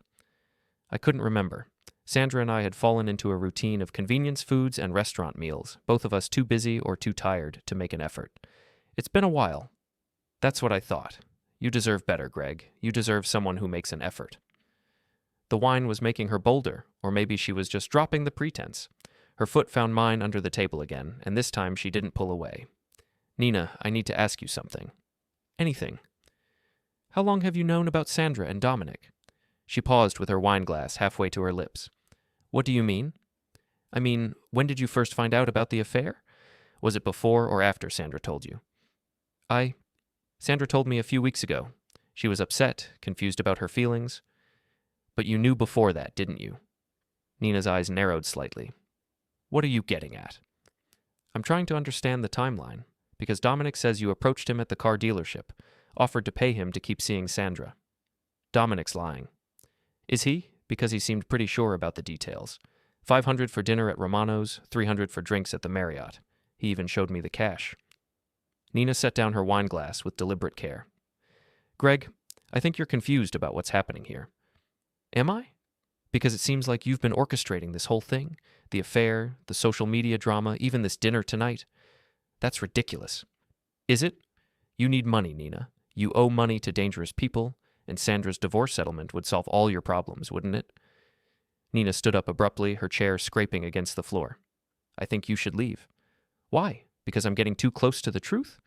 I couldn't remember. Sandra and I had fallen into a routine of convenience foods and restaurant meals, both of us too busy or too tired to make an effort. It's been a while. That's what I thought. You deserve better, Greg. You deserve someone who makes an effort. The wine was making her bolder, or maybe she was just dropping the pretense. Her foot found mine under the table again, and this time she didn't pull away. Nina, I need to ask you something. Anything. How long have you known about Sandra and Dominic? She paused with her wine glass halfway to her lips. What do you mean? I mean, when did you first find out about the affair? Was it before or after Sandra told you? Sandra told me a few weeks ago. She was upset, confused about her feelings. But you knew before that, didn't you? Nina's eyes narrowed slightly. What are you getting at? I'm trying to understand the timeline, because Dominic says you approached him at the car dealership, offered to pay him to keep seeing Sandra. Dominic's lying. Is he? Because he seemed pretty sure about the details. $500 for dinner at Romano's, $300 for drinks at the Marriott. He even showed me the cash. Nina set down her wine glass with deliberate care. Greg, I think you're confused about what's happening here. Am I? Because it seems like you've been orchestrating this whole thing, the affair, the social media drama, even this dinner tonight. That's ridiculous. Is it? You need money, Nina. You owe money to dangerous people, and Sandra's divorce settlement would solve all your problems, wouldn't it? Nina stood up abruptly, her chair scraping against the floor. I think you should leave. Why? Because I'm getting too close to the truth?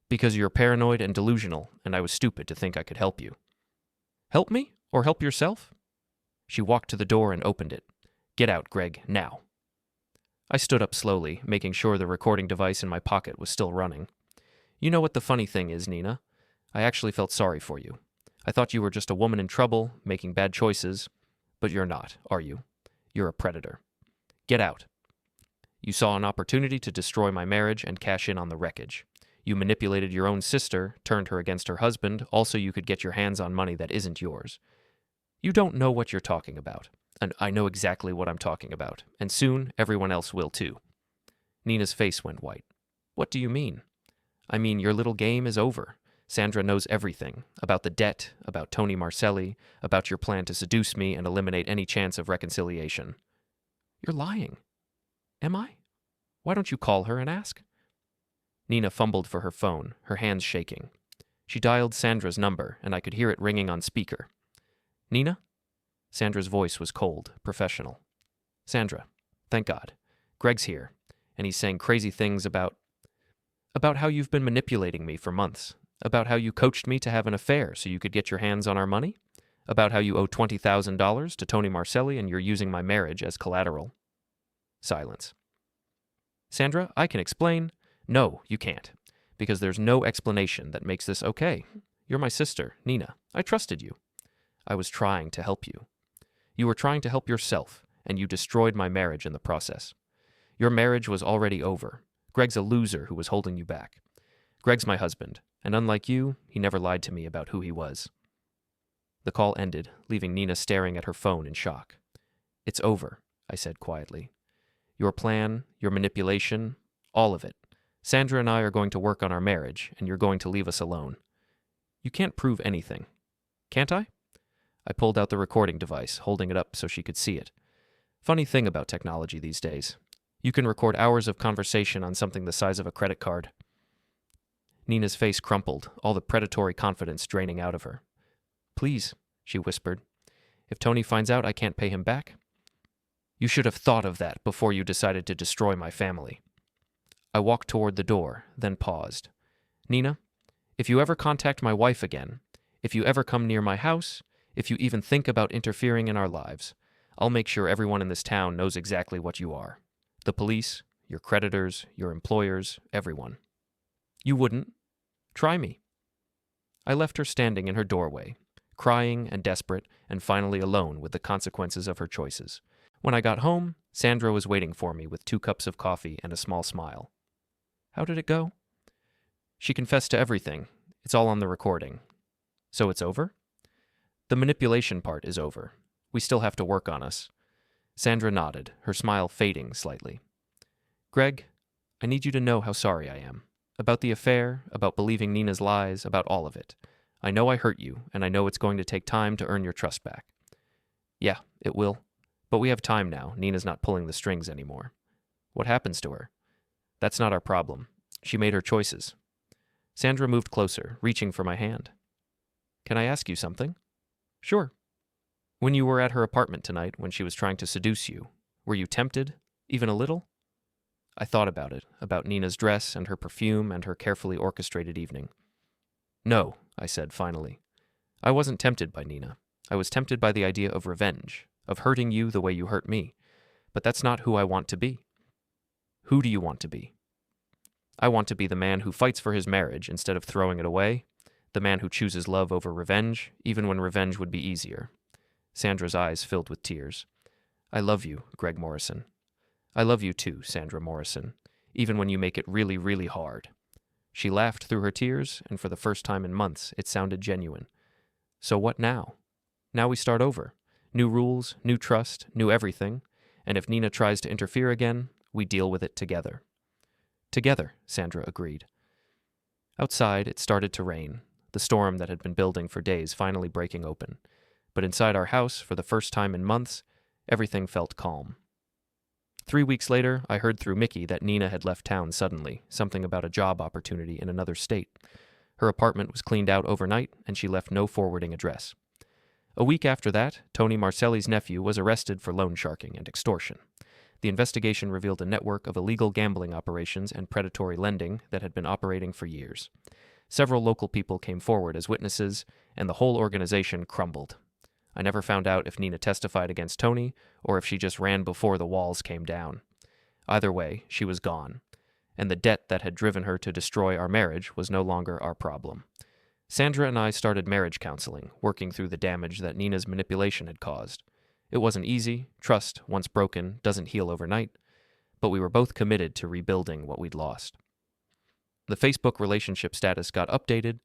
Because you're paranoid and delusional, and I was stupid to think I could help you. Help me? Or help yourself? She walked to the door and opened it. Get out, Greg, now. I stood up slowly, making sure the recording device in my pocket was still running. You know what the funny thing is, Nina? I actually felt sorry for you. I thought you were just a woman in trouble, making bad choices, but you're not, are you? You're a predator. Get out. You saw an opportunity to destroy my marriage and cash in on the wreckage. You manipulated your own sister, turned her against her husband, also you could get your hands on money that isn't yours. You don't know what you're talking about, and I know exactly what I'm talking about, and soon everyone else will too. Nina's face went white. What do you mean? I mean, your little game is over. Sandra knows everything, about the debt, about Tony Marcelli, about your plan to seduce me and eliminate any chance of reconciliation. You're lying. Am I? Why don't you call her and ask? Nina fumbled for her phone, her hands shaking. She dialed Sandra's number, and I could hear it ringing on speaker. Nina? Sandra's voice was cold, professional. Sandra, thank God. Greg's here, and he's saying crazy things about how you've been manipulating me for months, about how you coached me to have an affair so you could get your hands on our money, about how you owe $20,000 to Tony Marcelli and you're using my marriage as collateral. Silence. Sandra, I can explain. No, you can't, because there's no explanation that makes this okay. You're my sister, Nina. I trusted you. I was trying to help you. You were trying to help yourself, and you destroyed my marriage in the process. Your marriage was already over. Greg's a loser who was holding you back. Greg's my husband, and unlike you, he never lied to me about who he was. The call ended, leaving Nina staring at her phone in shock. It's over, I said quietly. Your plan, your manipulation, all of it. Sandra and I are going to work on our marriage, and you're going to leave us alone. You can't prove anything. Can't I? I pulled out the recording device, holding it up so she could see it. Funny thing about technology these days. You can record hours of conversation on something the size of a credit card. Nina's face crumpled, all the predatory confidence draining out of her. Please, she whispered. If Tony finds out I can't pay him back? You should have thought of that before you decided to destroy my family. I walked toward the door, then paused. Nina, if you ever contact my wife again, if you ever come near my house, if you even think about interfering in our lives, I'll make sure everyone in this town knows exactly what you are. The police, your creditors, your employers, everyone. You wouldn't? Try me. I left her standing in her doorway, crying and desperate, and finally alone with the consequences of her choices. When I got home, Sandra was waiting for me with 2 cups of coffee and a small smile. How did it go? She confessed to everything. It's all on the recording. So it's over? The manipulation part is over. We still have to work on us. Sandra nodded, her smile fading slightly. Greg, I need you to know how sorry I am. About the affair, about believing Nina's lies, about all of it. I know I hurt you, and I know it's going to take time to earn your trust back. Yeah, it will. But we have time now. Nina's not pulling the strings anymore. What happens to her? That's not our problem. She made her choices. Sandra moved closer, reaching for my hand. Can I ask you something? Sure. When you were at her apartment tonight, when she was trying to seduce you, were you tempted, even a little? I thought about it, about Nina's dress and her perfume and her carefully orchestrated evening. No, I said finally. I wasn't tempted by Nina. I was tempted by the idea of revenge, of hurting you the way you hurt me. But that's not who I want to be. Who do you want to be? I want to be the man who fights for his marriage instead of throwing it away, the man who chooses love over revenge, even when revenge would be easier. Sandra's eyes filled with tears. I love you, Greg Morrison. I love you too, Sandra Morrison, even when you make it really, really hard. She laughed through her tears, and for the first time in months, it sounded genuine. So what now? Now we start over. New rules, new trust, new everything, and if Nina tries to interfere again, we deal with it together. Together, Sandra agreed. Outside, it started to rain, the storm that had been building for days finally breaking open. But inside our house, for the first time in months, everything felt calm. 3 weeks later, I heard through Mickey that Nina had left town suddenly, something about a job opportunity in another state. Her apartment was cleaned out overnight, and she left no forwarding address. A week after that, Tony Marcelli's nephew was arrested for loan sharking and extortion. The investigation revealed a network of illegal gambling operations and predatory lending that had been operating for years. Several local people came forward as witnesses, and the whole organization crumbled. I never found out if Nina testified against Tony or if she just ran before the walls came down. Either way, she was gone, and the debt that had driven her to destroy our marriage was no longer our problem. Sandra and I started marriage counseling, working through the damage that Nina's manipulation had caused. It wasn't easy. Trust, once broken, doesn't heal overnight, but we were both committed to rebuilding what we'd lost. The Facebook relationship status got updated.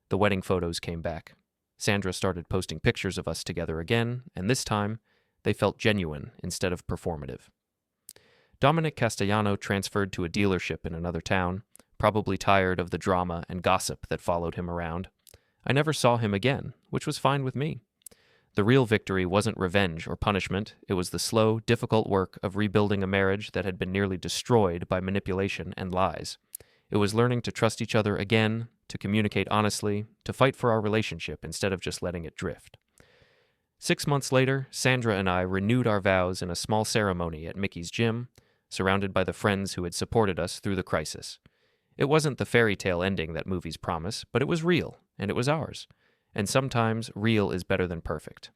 The wedding photos came back. Sandra started posting pictures of us together again, and this time, they felt genuine instead of performative. Dominic Castellano transferred to a dealership in another town, probably tired of the drama and gossip that followed him around. I never saw him again, which was fine with me. The real victory wasn't revenge or punishment. It was the slow, difficult work of rebuilding a marriage that had been nearly destroyed by manipulation and lies. It was learning to trust each other again, to communicate honestly, to fight for our relationship instead of just letting it drift. 6 months later, Sandra and I renewed our vows in a small ceremony at Mickey's gym, surrounded by the friends who had supported us through the crisis. It wasn't the fairy tale ending that movies promise, but it was real, and it was ours. And sometimes real is better than perfect.